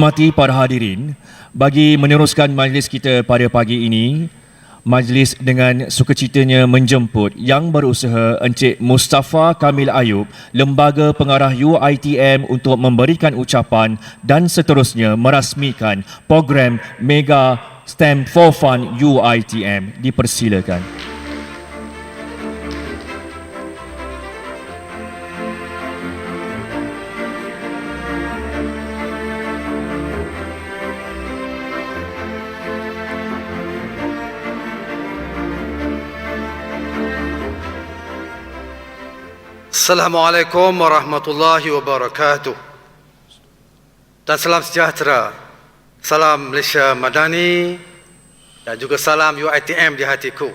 Hormati para hadirin, bagi meneruskan majlis kita pada pagi ini, majlis dengan sukacitanya menjemput Yang Berusaha Encik Mustafa Kamil Ayub, Lembaga Pengarah UiTM untuk memberikan ucapan dan seterusnya merasmikan program Mega STEM for Fun UiTM. Dipersilakan. Assalamualaikum warahmatullahi wabarakatuh. Dan salam sejahtera. Salam Malaysia Madani dan juga salam UiTM di hatiku.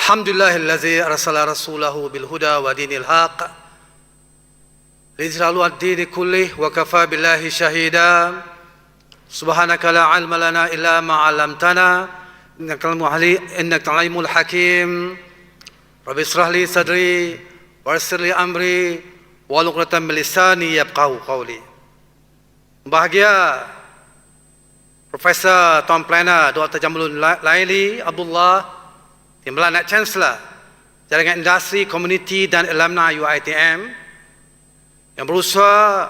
Alhamdulillahillazi arsala rasulahu bil huda wa dinil haq liyuzhirahu ad-din kullih wa kafa billahi syahida. Subhanaka la ilma lana illa ma 'allamtana innaka alimul hakim. Rabbi israh li sadri wa yassir li amri wahlul 'uqdatam min lisani yafqahu qawli. Bahagia Profesor Tuan Planner Dr. Jamilun Laili Abdullah, Timbalan Naib Chancellor Jaringan Industri Komuniti dan Alumni UiTM, Yang Berusaha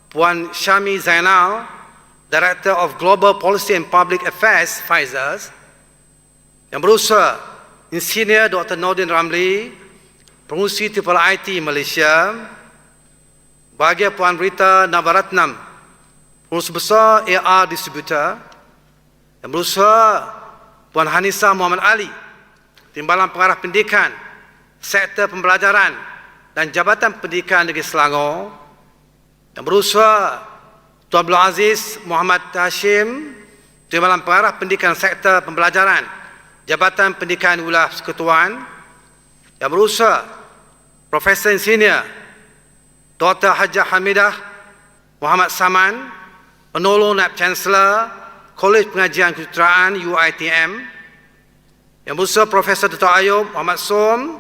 Puan Syami Zainal, Director of Global Policy and Public Affairs Pfizer, Yang Berusaha Insinyur Dr. Nordin Ramli, Pengurusi Triple IT Malaysia, Bahagia Puan Rita Navaratnam, Pengurus Besar AR Distributor, Yang Berusaha Puan Hanisa Muhammad Ali, Timbalan Pengarah Pendidikan, Sektor Pembelajaran dan Jabatan Pendidikan Negeri Selangor, Yang Berusaha Tuan Abdul Aziz Muhammad Hashim, Timbalan Pengarah Pendidikan Sektor Pembelajaran, Jabatan Pendidikan Wilayah Persekutuan, Yang Berusaha Profesor Insinyur Dr. Hajah Hamidah Muhammad Saman, Penolong Naib Chancellor Kolej Pengajian Kejuruteraan UiTM, Yang Berusaha Profesor Dr. Ayub Muhammad Som,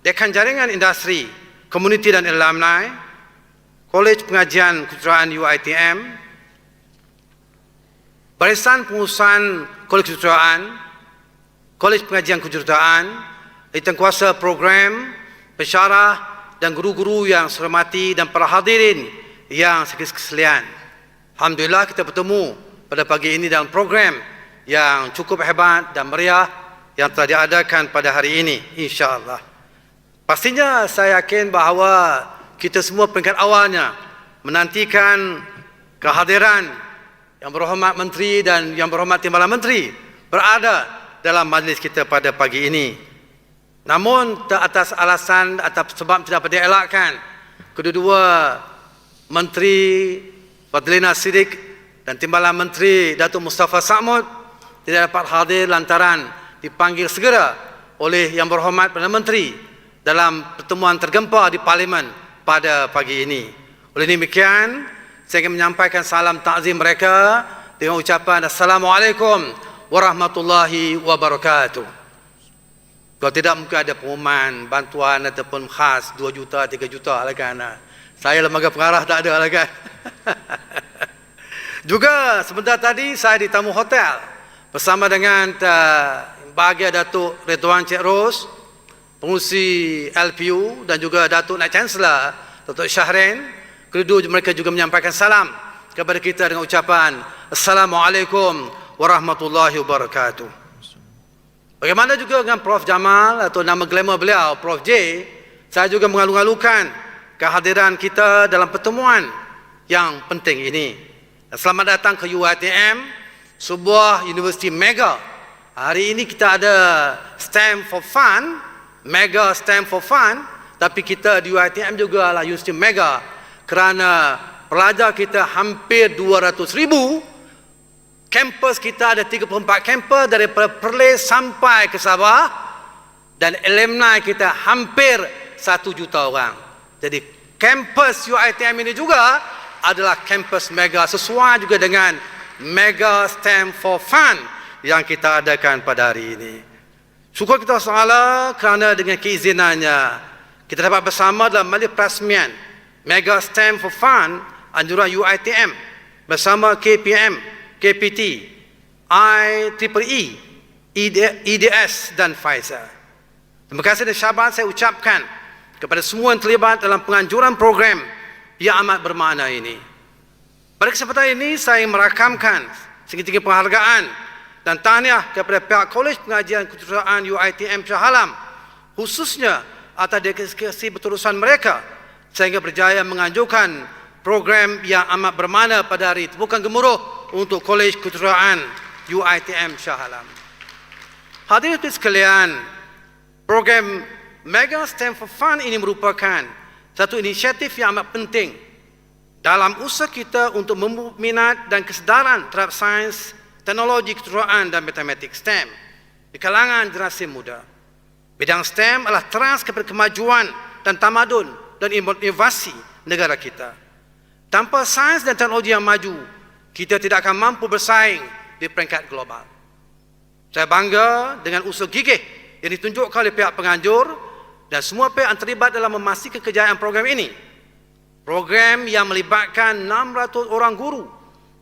Dekan Jaringan Industri Komuniti dan Alumni Kolej Pengajian Kejuruteraan UiTM, Barisan Pengurusan Kolej Kejuruteraan, Kolej Pengajian Kejuruteraan, Tengkuasa Program, Pensyarah dan guru-guru yang saya hormati dan para hadirin yang saya sekalian. Alhamdulillah kita bertemu pada pagi ini dalam program yang cukup hebat dan meriah yang telah diadakan pada hari ini, insya-Allah. Pastinya saya yakin bahawa kita semua peringkat awalnya menantikan kehadiran Yang Berhormat Menteri dan Yang Berhormat Timbalan Menteri berada dalam majlis kita pada pagi ini. Namun atas alasan atau sebab tidak dapat dielakkan, kedua-dua Menteri Fadlina Siddiq dan Timbalan Menteri Datuk Mustafa Sa'mud tidak dapat hadir lantaran dipanggil segera oleh Yang Berhormat Perdana Menteri dalam pertemuan tergempar di Parlimen pada pagi ini. Oleh demikian, saya ingin menyampaikan salam takzim mereka dengan ucapan Assalamualaikum warahmatullahi wabarakatuh. Kalau tidak mungkin ada pengumuman, bantuan ataupun khas 2 juta, 3 juta lah kan. Saya lembaga pengarah tak ada lah kan. Juga sebentar tadi saya di tamu hotel bersama dengan bahagia Datuk Ridwan Cik Ros, Pengurusi LPU dan juga Datuk Naib Chancellor Datuk Syahrin. Kedua mereka juga menyampaikan salam kepada kita dengan ucapan Assalamualaikum warahmatullahi wabarakatuh. Bagaimana juga dengan Prof Jamal atau nama glamour beliau Prof J, saya juga mengalu-alukan kehadiran kita dalam pertemuan yang penting ini. Selamat datang ke UiTM, sebuah universiti mega. Hari ini kita ada STEM for Fun, Mega STEM for Fun, tapi kita di UiTM juga adalah universiti mega kerana pelajar kita hampir 200,000. Kampus kita ada 34 kampus daripada Perlis sampai ke Sabah, dan alumni kita hampir 1 juta orang. Jadi kampus UiTM ini juga adalah kampus mega, sesuai juga dengan Mega STEM for Fun yang kita adakan pada hari ini. Syukur kita Allah kerana dengan keizinannya kita dapat bersama dalam majlis perasmian Mega STEM for Fun anjuran UiTM bersama KPM, KPT, IEEE, EDS dan Pfizer. Terima kasih dan syabas saya ucapkan kepada semua yang terlibat dalam penganjuran program yang amat bermakna ini. Pada kesempatan ini saya merakamkan setinggi-tinggi penghargaan dan tahniah kepada pihak Kolej Pengajian Kejuruteraan UiTM Shah Alam, khususnya atas dedikasi berterusan mereka sehingga berjaya menganjurkan program yang amat bermakna pada hari tepukan gemuruh untuk Kolej Kejuruteraan UiTM Shah Alam. Hadirin sekalian, program Mega STEM for Fun ini merupakan satu inisiatif yang amat penting dalam usaha kita untuk memupuk minat dan kesedaran terhadap sains, teknologi, kejuruteraan dan matematik STEM di kalangan generasi muda. Bidang STEM adalah teras kepada kemajuan dan tamadun dan inovasi negara kita. Tanpa sains dan teknologi yang maju, kita tidak akan mampu bersaing di peringkat global. Saya bangga dengan usaha gigih yang ditunjukkan oleh pihak penganjur dan semua pihak yang terlibat dalam memastikan kejayaan program ini. Program yang melibatkan 600 orang guru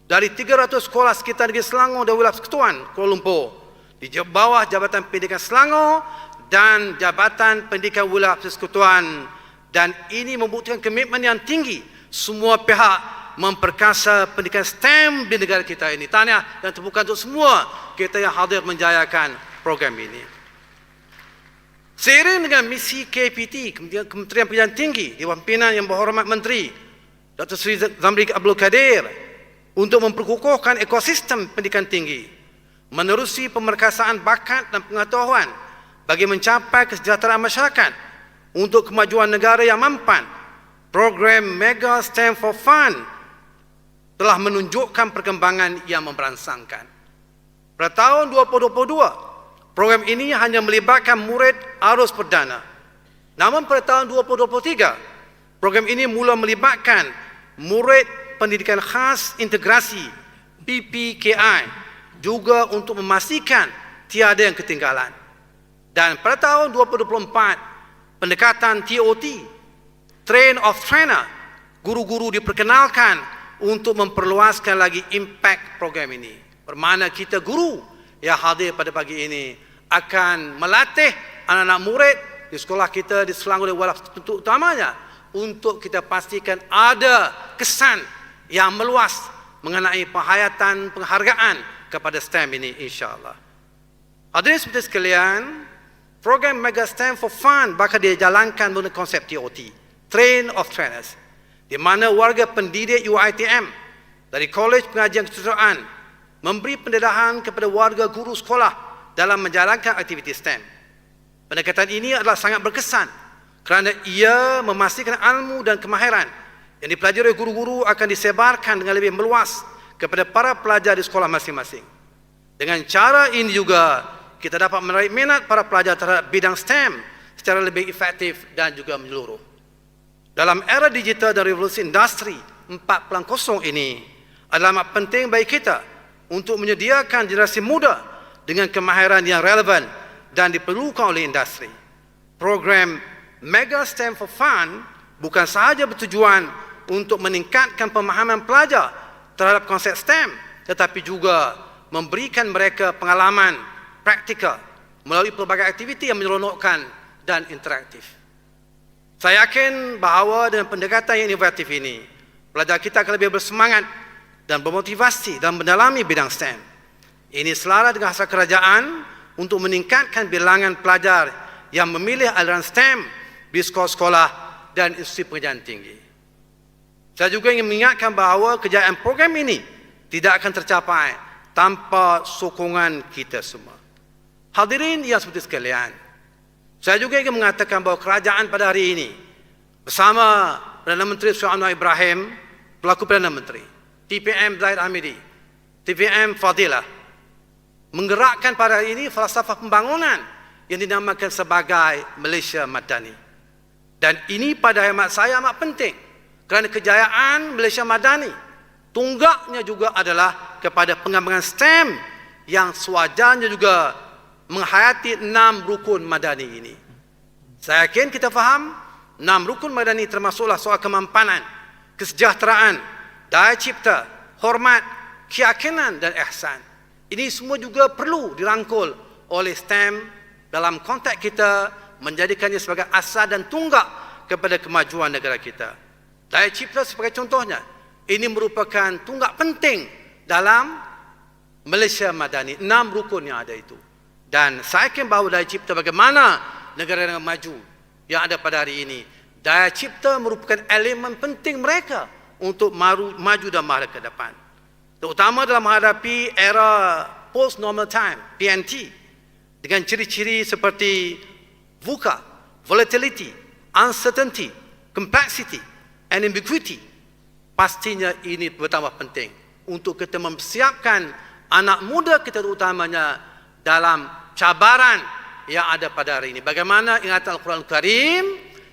dari 300 sekolah sekitar negeri Selangor dan Wilayah Persekutuan Kuala Lumpur di bawah Jabatan Pendidikan Selangor dan Jabatan Pendidikan Wilayah Persekutuan, dan ini membuktikan komitmen yang tinggi semua pihak memperkasa pendidikan STEM di negara kita ini. Tahniah dan tepukan untuk semua kita yang hadir menjayakan program ini. Seiring dengan misi KPT, Kementerian Pendidikan Tinggi, Dewan Pimpinan Yang Berhormat Menteri Dr. Sri Zamri Abdul Kadir, untuk memperkukuhkan ekosistem pendidikan tinggi, menerusi pemerkasaan bakat dan pengetahuan bagi mencapai kesejahteraan masyarakat untuk kemajuan negara yang mampan, program Mega STEM for Fun telah menunjukkan perkembangan yang memberangsangkan. Pada tahun 2022, program ini hanya melibatkan murid arus perdana. Namun pada tahun 2023, program ini mula melibatkan murid pendidikan khas integrasi PPKI juga untuk memastikan tiada yang ketinggalan. Dan pada tahun 2024, pendekatan TOT, Train of Trainer, guru-guru diperkenalkan untuk memperluaskan lagi impak program ini. Bermakna kita guru yang hadir pada pagi ini akan melatih anak-anak murid di sekolah kita di Selangor dan Wilayah utamanya untuk kita pastikan ada kesan yang meluas mengenai penghayatan penghargaan kepada STEM ini, insya-Allah. Hadirin seperti sekalian, program Mega STEM for Fun bakal dijalankan menggunakan konsep TOT, Train of Trainers, di mana warga pendidik UiTM dari Kolej Pengajian Kejuruteraan memberi pendedahan kepada warga guru sekolah dalam menjalankan aktiviti STEM. Pendekatan ini adalah sangat berkesan kerana ia memastikan ilmu dan kemahiran yang dipelajari oleh guru-guru akan disebarkan dengan lebih meluas kepada para pelajar di sekolah masing-masing. Dengan cara ini juga kita dapat menarik minat para pelajar terhadap bidang STEM secara lebih efektif dan juga menyeluruh. Dalam era digital dan revolusi industri 4.0 ini adalah amat penting bagi kita untuk menyediakan generasi muda dengan kemahiran yang relevan dan diperlukan oleh industri. Program Mega STEM for Fun bukan sahaja bertujuan untuk meningkatkan pemahaman pelajar terhadap konsep STEM, tetapi juga memberikan mereka pengalaman praktikal melalui pelbagai aktiviti yang menyeronokkan dan interaktif. Saya yakin bahawa dengan pendekatan yang inovatif ini, pelajar kita akan lebih bersemangat dan bermotivasi dalam mendalami bidang STEM. Ini selaras dengan hasrat kerajaan untuk meningkatkan bilangan pelajar yang memilih aliran STEM di sekolah-sekolah dan institusi pengajian tinggi. Saya juga ingin mengingatkan bahawa kejayaan program ini tidak akan tercapai tanpa sokongan kita semua. Hadirin yang seperti sekalian, saya juga ingin mengatakan bahawa kerajaan pada hari ini bersama Perdana Menteri Sri Anwar Ibrahim, pelaku Perdana Menteri, TPM Zahid Hamidi, TPM Fadilah, menggerakkan pada hari ini falsafah pembangunan yang dinamakan sebagai Malaysia Madani. Dan ini pada hemat saya amat penting kerana kejayaan Malaysia Madani tunggaknya juga adalah kepada pengembangan STEM yang sewajarnya juga menghayati 6 rukun madani ini. Saya yakin kita faham 6 rukun madani termasuklah soal kemampanan, kesejahteraan, daya cipta, hormat, keyakinan dan ihsan. Ini semua juga perlu dirangkul oleh STEM dalam konteks kita menjadikannya sebagai asas dan tunggak kepada kemajuan negara kita. Daya cipta sebagai contohnya, ini merupakan tunggak penting dalam Malaysia Madani, 6 rukun yang ada itu. Dan saya yakin bahawa daya cipta bagaimana negara yang maju yang ada pada hari ini, daya cipta merupakan elemen penting mereka untuk maju dan marah ke depan. Terutama dalam menghadapi era post-normal time, PNT, dengan ciri-ciri seperti VUCA, volatility, uncertainty, complexity, and ambiguity. Pastinya ini bertambah penting untuk kita mempersiapkan anak muda kita terutamanya dalam cabaran yang ada pada hari ini. Bagaimana ingatan Al-Quran Al-Karim,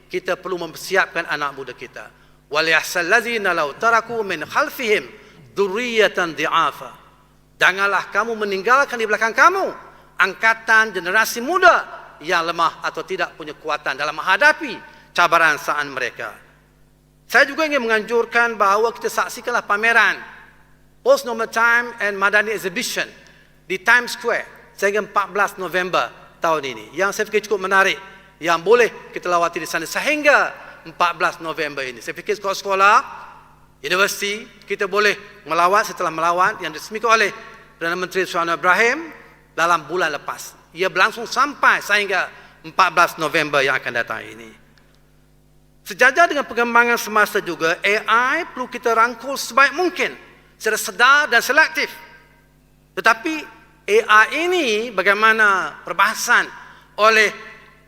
kita perlu mempersiapkan anak muda kita. وَلْيَحْسَلْ الَّذِينَ لَوْ تَرَكُوا مِنْ خَلْفِهِمْ ذُرِّيَّةً ضِعَافًا. Janganlah kamu meninggalkan di belakang kamu angkatan generasi muda yang lemah atau tidak punya kekuatan dalam menghadapi cabaran saat mereka. Saya juga ingin menganjurkan bahawa kita saksikanlah pameran Post Normal Time and Madani Exhibition di Times Square sehingga 14 November tahun ini, yang saya fikir cukup menarik, yang boleh kita lawati di sana sehingga 14 November ini. Saya fikir sekolah-sekolah, universiti, kita boleh melawat setelah melawat yang disemikan oleh Perdana Menteri Suharno Ibrahim dalam bulan lepas. Ia berlangsung sampai sehingga 14 November yang akan datang ini. Sejajar dengan perkembangan semasa juga, AI perlu kita rangkul sebaik mungkin secara sedar dan selektif. Tetapi AI ini bagaimana perbahasan oleh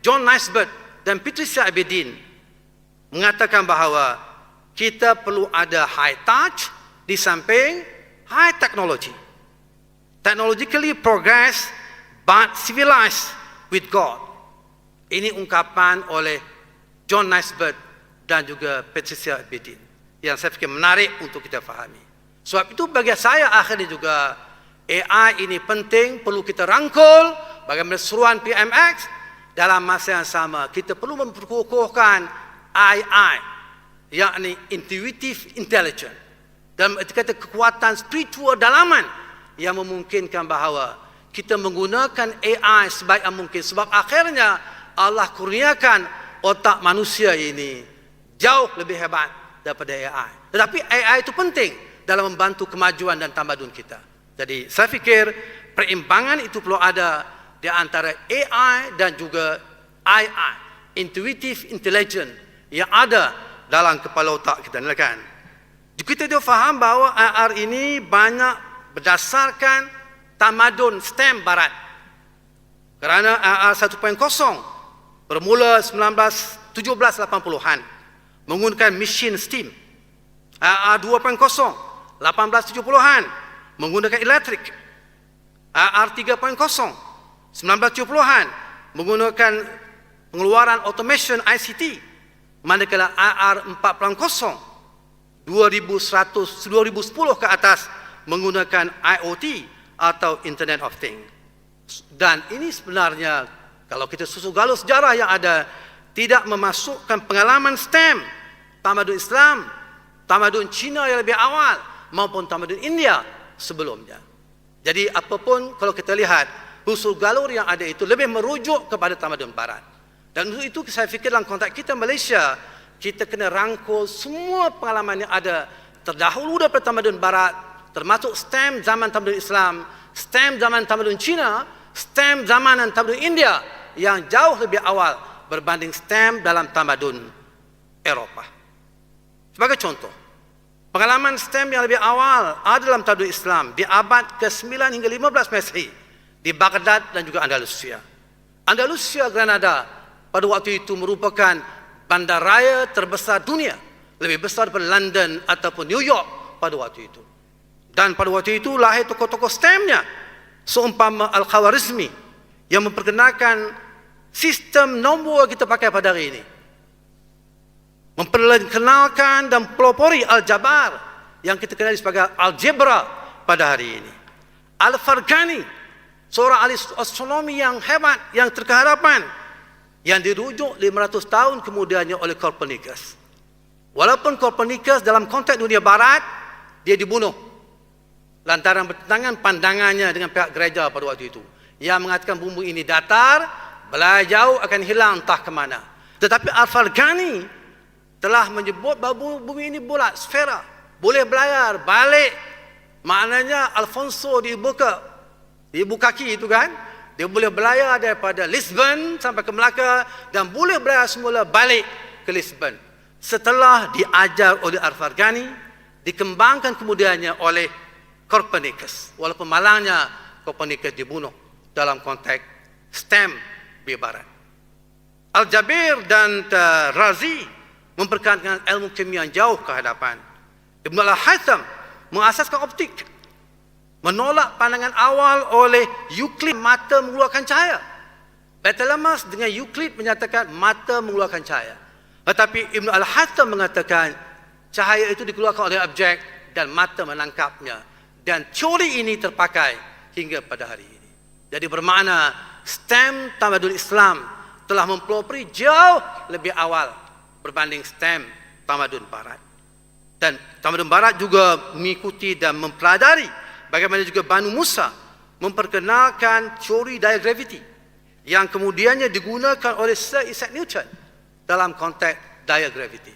John Naisbitt dan Patricia Abedin mengatakan bahawa kita perlu ada high touch di samping high technology. Technologically progress but civilized with God. Ini ungkapan oleh John Naisbitt dan juga Patricia Abedin yang saya fikir menarik untuk kita fahami. Sebab itu bagi saya akhirnya juga AI ini penting, perlu kita rangkul bagaimana seruan PMX. Dalam masa yang sama kita perlu memperkukuhkan AI, yakni intuitive intelligence, dan kata kekuatan spiritual dalaman yang memungkinkan bahawa kita menggunakan AI sebaik yang mungkin. Sebab akhirnya Allah kurniakan otak manusia ini jauh lebih hebat daripada AI. Tetapi AI itu penting dalam membantu kemajuan dan tamadun kita. Jadi saya fikir perimbangan itu perlu ada di antara AI dan juga II, intuitive intelligence, yang ada dalam kepala otak kita. Kan? Kita juga faham bahawa IR ini banyak berdasarkan tamadun STEM Barat. Kerana IR 1.0 bermula 1780-an menggunakan mesin steam. IR 2.0 1870-an menggunakan elektrik. IR 3.0 1970-an menggunakan pengeluaran automation ICT. Manakala IR 4.0 2010 ke atas menggunakan IoT atau Internet of Things. Dan ini sebenarnya kalau kita susu galur sejarah yang ada, tidak memasukkan pengalaman STEM, tamadun Islam, tamadun Cina yang lebih awal maupun tamadun India sebelumnya. Jadi apapun kalau kita lihat usul galur yang ada itu lebih merujuk kepada tamadun Barat. Dan untuk itu saya fikir dalam konteks kita Malaysia, kita kena rangkul semua pengalaman yang ada terdahulu daripada tamadun Barat, termasuk STEM zaman tamadun Islam, STEM zaman tamadun Cina, STEM zaman tamadun India yang jauh lebih awal berbanding STEM dalam tamadun Eropah. Sebagai contoh, pengalaman STEM yang lebih awal ada dalam tamadun Islam di abad ke-9 hingga 15 Masehi di Baghdad dan juga Andalusia. Andalusia, Granada pada waktu itu merupakan bandaraya terbesar dunia, lebih besar daripada London ataupun New York pada waktu itu. Dan pada waktu itu lahir tokoh-tokoh STEM-nya, seumpama Al-Khawarizmi yang memperkenalkan sistem nombor kita pakai pada hari ini, memperkenalkan dan pelopori Al-Jabar yang kita kenali sebagai Algebra pada hari ini. Al-Farghani, seorang ahli astronomi yang hebat, yang terkehadapan, yang dirujuk 500 tahun kemudiannya oleh Copernicus. Walaupun Copernicus dalam konteks dunia barat, dia dibunuh lantaran bertentangan pandangannya dengan pihak gereja pada waktu itu, yang mengatakan bumi ini datar, belayar jauh akan hilang entah ke mana. Tetapi Al-Farghani telah menyebut bahawa bumi ini bulat, sfera, boleh belayar balik. Maknanya Alfonso di ibu kaki itu kan, dia boleh belayar daripada Lisbon sampai ke Melaka dan boleh belayar semula balik ke Lisbon. Setelah diajar oleh Al-Farghani, dikembangkan kemudiannya oleh Copernicus. Walaupun malangnya Copernicus dibunuh dalam konteks stem di barat. Al-Jabir dan Razi memperkenalkan ilmu kimia yang jauh ke hadapan. Ibn al-Haytham mengasaskan optik, menolak pandangan awal oleh Euclid mata mengeluarkan cahaya. Bartholomew dengan Euclid menyatakan mata mengeluarkan cahaya. Tetapi Ibn al-Haytham mengatakan cahaya itu dikeluarkan oleh objek dan mata menangkapnya. Dan teori ini terpakai hingga pada hari ini. Jadi bermakna stem tamadun Islam telah mempelopori jauh lebih awal berbanding stem tamadun Barat. Dan tamadun Barat juga mengikuti dan mempelajari bagaimana juga Banu Musa memperkenalkan teori daya graviti yang kemudiannya digunakan oleh Sir Isaac Newton dalam konteks daya graviti.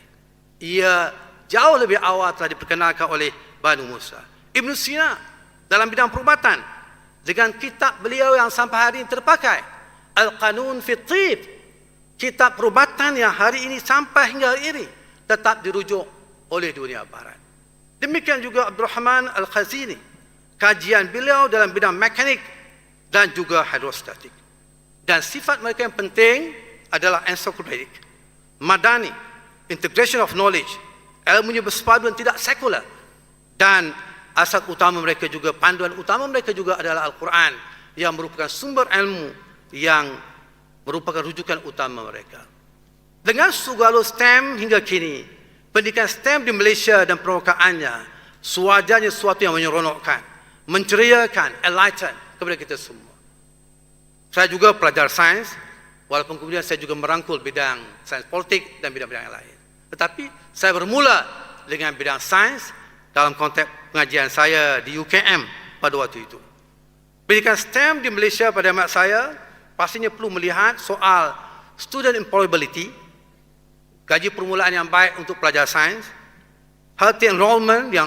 Ia jauh lebih awal telah diperkenalkan oleh Banu Musa. Ibn Sina dalam bidang perubatan dengan kitab beliau yang sampai hari ini terpakai, Al-Qanun fi Tib, kitab perubatan yang hari ini sampai hingga hari ini tetap dirujuk oleh dunia barat. Demikian juga Abdul Rahman Al-Khazini, kajian beliau dalam bidang mekanik dan juga hidrostatik. Dan sifat mereka yang penting adalah encyclopedic, madani, integration of knowledge, ilmunya bersepadu dan tidak sekular. Dan asas utama mereka juga, panduan utama mereka juga adalah Al-Quran yang merupakan sumber ilmu yang merupakan rujukan utama mereka. Dengan segala STEM hingga kini, pendidikan STEM di Malaysia dan permukaannya sewajarnya sesuatu yang menyeronokkan, menceriakan, enlighten kepada kita semua. Saya juga pelajar sains, walaupun kemudian saya juga merangkul bidang sains politik dan bidang-bidang yang lain. Tetapi saya bermula dengan bidang sains dalam konteks pengajian saya di UKM pada waktu itu. Pendidikan STEM di Malaysia pada hemat saya pastinya perlu melihat soal student employability, gaji permulaan yang baik untuk pelajar sains, healthy enrollment yang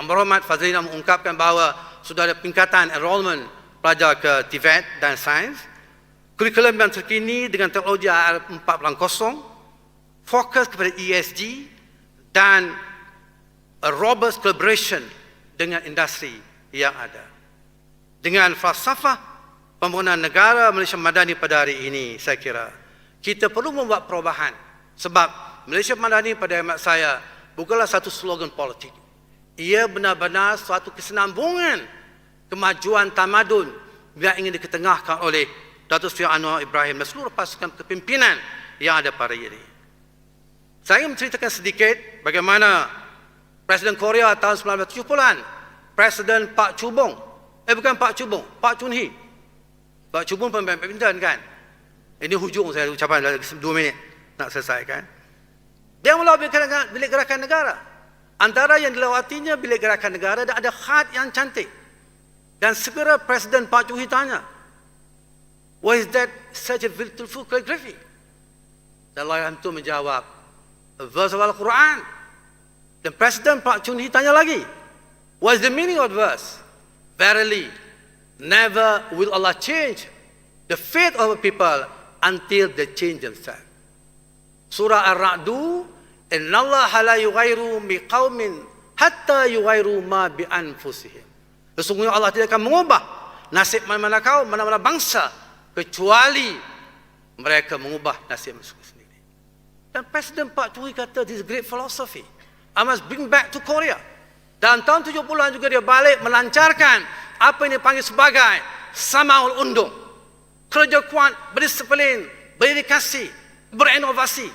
berhormat Fazlina mengungkapkan bahawa sudah ada peningkatan enrollment pelajar ke TVET dan sains, kurikulum yang terkini dengan teknologi AR 4.0, fokus kepada ESG dan a robust collaboration dengan industri yang ada. Dengan falsafah pembangunan negara Malaysia Madani pada hari ini, saya kira kita perlu membuat perubahan. Sebab Malaysia Madani pada hemat saya bukanlah satu slogan politik. Ia benar-benar suatu kesinambungan kemajuan tamadun yang ingin diketengahkan oleh Datuk Seri Anwar Ibrahim dan seluruh pasukan kepimpinan yang ada pada hari ini. Saya ingin menceritakan sedikit bagaimana Presiden Korea tahun 1970-an, Presiden Pak Chubong, bukan Pak Chubong, Pak Chun Hee. Pak Chubong pemain badminton kan. Ini hujung saya ucapan dalam 2 minit nak selesaikan. Dia melalui bilik gerakan negara. Antara yang dilewatinya bilik gerakan negara dan ada khat yang cantik. Dan segera Presiden Pak Chun Hee tanya, "Why is that such a beautiful calligraphy?" Dan Allah itu menjawab, "A verse of Al-Quran." Dan Presiden Pak Chun Hee tanya lagi, "What is the meaning of the verse?" "Verily, never will Allah change the fate of a people until they change themselves." Surah Ar-Ra'du, "Innallaha la yughayyiru biqaumin hatta yughayyiru ma bi anfusihim." Sesungguhnya Allah tidak akan mengubah nasib mana-mana kaum, mana-mana bangsa kecuali mereka mengubah nasib mereka sendiri. Dan Presiden Pak Chun Hee kata, "This is great philosophy. I must bring back to Korea." Dalam tahun 70-an juga dia balik melancarkan apa yang dipanggil sebagai Samaul Undung. Kerja kuat, berdisiplin, berdedikasi, berinovasi.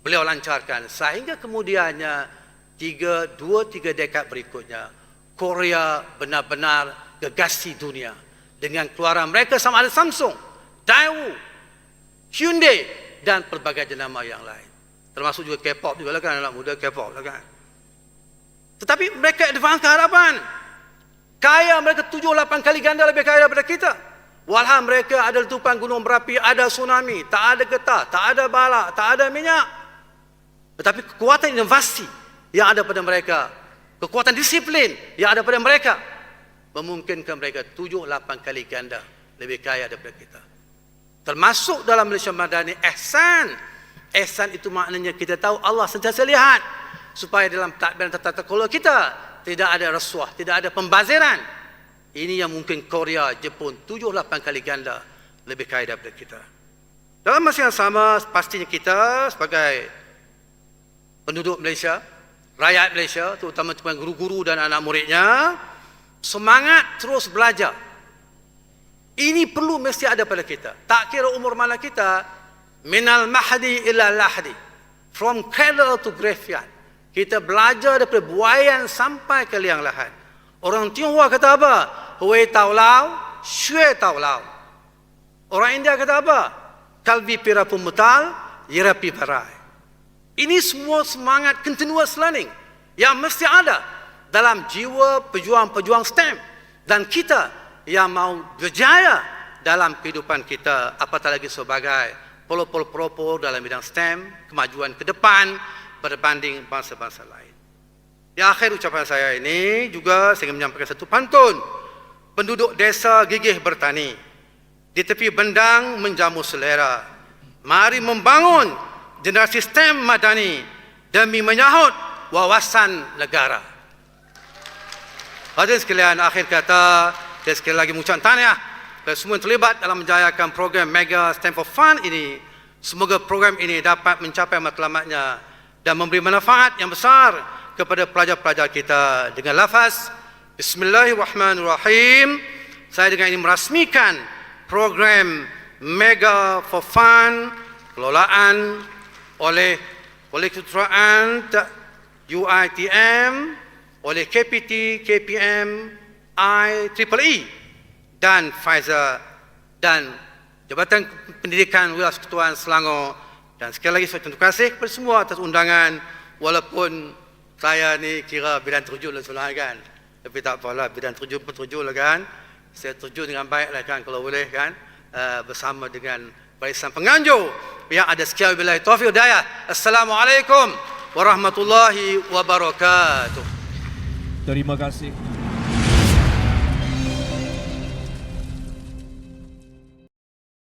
Beliau lancarkan sehingga kemudiannya 2-3 dekad berikutnya Korea benar-benar gegasi dunia dengan keluaran mereka sama ada Samsung, Daewoo, Hyundai dan pelbagai jenama yang lain. Termasuk juga K-pop juga lah kan, anak muda K-pop lah kan. Tetapi mereka advance ke hadapan. Kaya mereka 7-8 kali ganda lebih kaya daripada kita. Walhal mereka ada letupan gunung berapi, ada tsunami, tak ada getah, tak ada bala, tak ada minyak. Tetapi kekuatan inovasi yang ada pada mereka, kekuatan disiplin yang ada pada mereka, memungkinkan mereka 7-8 kali ganda lebih kaya daripada kita. Termasuk dalam Malaysia Madani, ihsan. Ihsan itu maknanya kita tahu Allah sentiasa lihat, supaya dalam tadbir dan tata kelola kita tidak ada rasuah, tidak ada pembaziran. Ini yang mungkin Korea, Jepun 7-8 kali ganda lebih kaya daripada kita. Dalam masa yang sama, pastinya kita sebagai penduduk Malaysia, rakyat Malaysia, terutama guru-guru dan anak muridnya, semangat terus belajar. Ini perlu mesti ada pada kita. Tak kira umur mana kita, minal mahdi ila lahdi, from cradle to graveyard. Kita belajar daripada buayan sampai ke liang lahat. Orang Tionghoa kata apa? Hui tau lau, xue tau lau. Orang India kata apa? Kalbi pira pumutal, yerapi parai. Ini semua semangat continuous learning yang mesti ada dalam jiwa pejuang-pejuang STEM. Dan kita yang mau berjaya dalam kehidupan kita, apatah lagi sebagai pelopor-pelopor dalam bidang STEM, kemajuan ke depan berbanding bangsa-bangsa lain. Di akhir ucapan saya ini juga saya ingin menyampaikan satu pantun. Penduduk desa gigih bertani, di tepi bendang menjamu selera. Mari membangun generasi STEM madani demi menyahut wawasan negara. Hadirin sekalian, akhir kata saya sekali lagi mengucapkan tahniah kepada semua yang terlibat dalam menjayakan program Mega STEM for Fun ini. Semoga program ini dapat mencapai matlamatnya dan memberi manfaat yang besar kepada pelajar-pelajar kita. Dengan lafaz Bismillahirrahmanirrahim, saya dengan ini merasmikan program Mega for Fun kelolaan oleh Keketuaan UiTM, oleh KPT, KPM, IEEE dan Pfizer dan Jabatan Pendidikan Wilayah Persekutuan Selangor. Dan sekali lagi saya terima kasih kepada semua atas undangan, walaupun saya ni kira bidang terjun lah sebenarnya kan. Tapi tak apalah, bidang terjun pun terjun lah kan. Saya terjun dengan baik lah kan kalau boleh kan. Bersama dengan barisan penganjur yang ada. Sekian wabillahi taufiq hidayah. Assalamualaikum warahmatullahi wabarakatuh. Terima kasih.